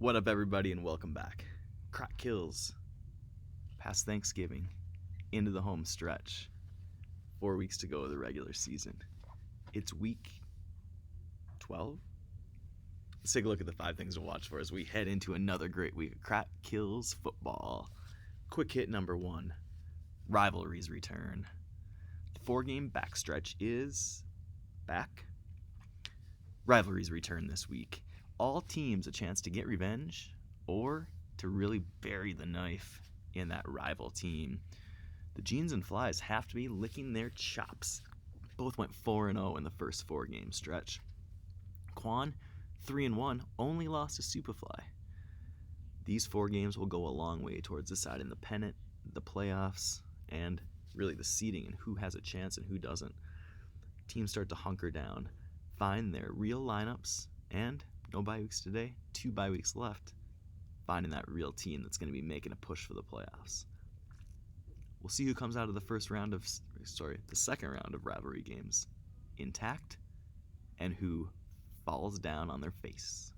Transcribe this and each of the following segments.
What up, everybody, and welcome back. Crack kills. Past Thanksgiving, into the home stretch. 4 weeks to go of the regular season. It's week 12. Let's take a look at the 5 things to watch for as we head into another great week of Crack Kills football. Quick hit number 1. Rivalry's return. The 4-game backstretch is back. Rivalry's return this week. All teams a chance to get revenge or to really bury the knife in that rival team. The Jeans and Flies have to be licking their chops. Both went 4-0 in the first 4-game stretch. Quan, 3-1, only lost to Superfly. These 4 games will go a long way towards deciding the pennant, the playoffs, and really the seeding and who has a chance and who doesn't. Teams start to hunker down, find their real lineups, and no bye weeks today, 2 bye weeks left, finding that real team that's going to be making a push for the playoffs. We'll see who comes out of the second round of rivalry games intact and who falls down on their face.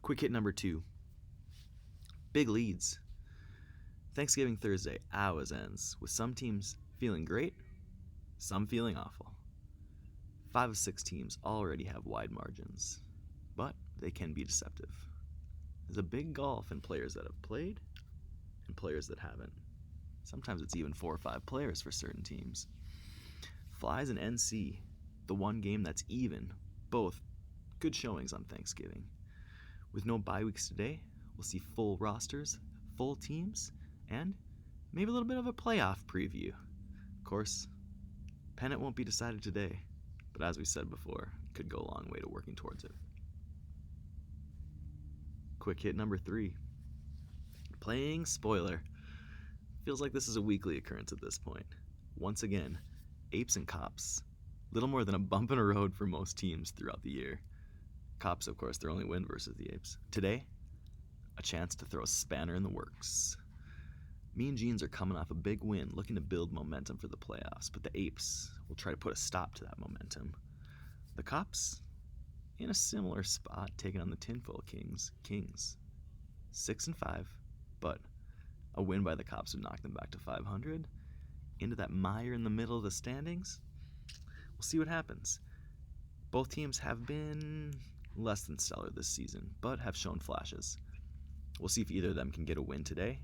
Quick hit number 2. Big leads. Thanksgiving Thursday always ends with some teams feeling great, some feeling awful. 5 of 6 teams already have wide margins, but they can be deceptive. There's a big gulf in players that have played and players that haven't. Sometimes it's even 4 or 5 players for certain teams. Flies and NC, the one game that's even, both good showings on Thanksgiving. With no bye weeks today, we'll see full rosters, full teams, and maybe a little bit of a playoff preview. Of course, pennant won't be decided today, but as we said before, it could go a long way to working towards it. Quick hit number 3. Playing spoiler. Feels like this is a weekly occurrence at this point. Once again, Apes and Cops. Little more than a bump in a road for most teams throughout the year. Cops, of course, their only win versus the Apes. Today, a chance to throw a spanner in the works. Mean Jeans are coming off a big win, looking to build momentum for the playoffs, but the Apes will try to put a stop to that momentum. The Cops, in a similar spot, taking on the Tinfoil Kings. 6-5, but a win by the Cops would knock them back to 500. Into that mire in the middle of the standings. We'll see what happens. Both teams have been less than stellar this season, but have shown flashes. We'll see if either of them can get a win today,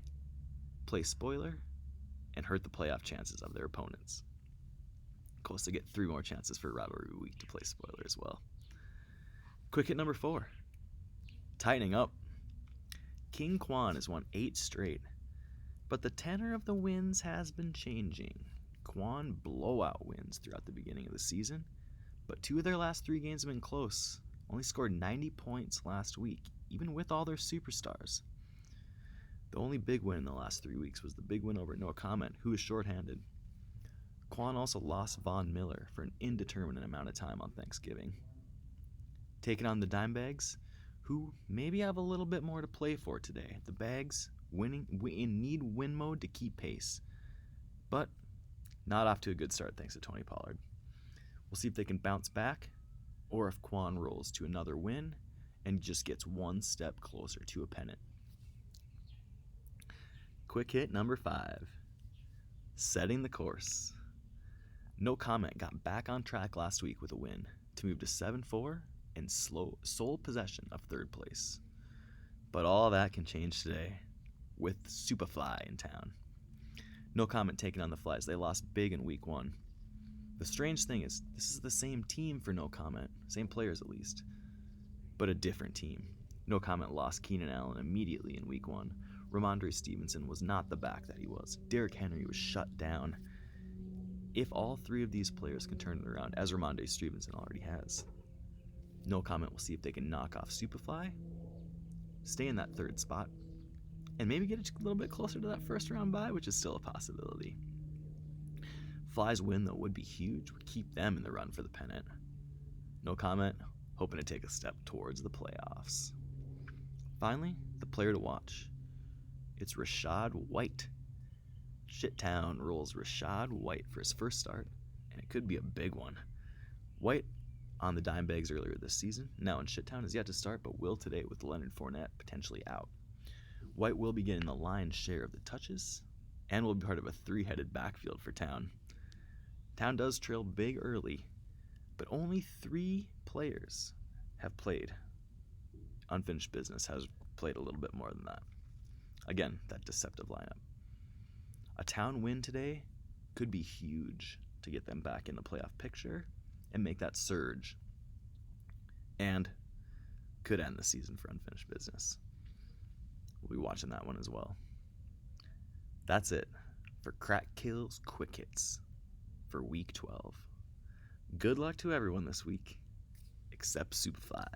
play spoiler, and hurt the playoff chances of their opponents. Of course, they get 3 more chances for Rivalry Week to play spoiler as well. Quick hit number 4. Tightening up. King Quan has won 8 straight, but the tenor of the wins has been changing. Quan blowout wins throughout the beginning of the season, but 2 of their last 3 games have been close. Only scored 90 points last week, even with all their superstars. The only big win in the last 3 weeks was the big win over No Comment, who is shorthanded. Quan also lost Von Miller for an indeterminate amount of time on Thanksgiving. Taking on the Dimebags, who maybe have a little bit more to play for today. The Bags need win mode to keep pace, but not off to a good start thanks to Tony Pollard. We'll see if they can bounce back, or if Quan rolls to another win and just gets 1 step closer to a pennant. Quick hit number 5. Setting the course. No Comment got back on track last week with a win to move to 7-4 and sole possession of 3rd place. But all that can change today with Superfly in town. No Comment taking on the Flies. They lost big in week 1. The strange thing is, this is the same team for No Comment, same players at least, but a different team. No Comment lost Keenan Allen immediately in week 1. Ramondre Stevenson was not the back that he was. Derrick Henry was shut down. If all 3 of these players can turn it around, as Ramondre Stevenson already has, No Comment will see if they can knock off Superfly, stay in that 3rd spot, and maybe get a little bit closer to that first round bye, which is still a possibility. Fly's win, though, would be huge, would keep them in the run for the pennant. No Comment, hoping to take a step towards the playoffs. Finally, the player to watch. It's Rashad White. Shittown rolls Rashad White for his first start, and it could be a big one. White on the dime bags earlier this season. Now in Shittown is yet to start, but will today with Leonard Fournette potentially out. White will be getting the lion's share of the touches and will be part of a three-headed backfield for Town. Town does trail big early, but only 3 players have played. Unfinished Business has played a little bit more than that. Again, that deceptive lineup. A Town win today could be huge to get them back in the playoff picture and make that surge, and could end the season for Unfinished Business. We'll be watching that one as well. That's it for Crack Kills Quick Hits for Week 12. Good luck to everyone this week, except Superfly.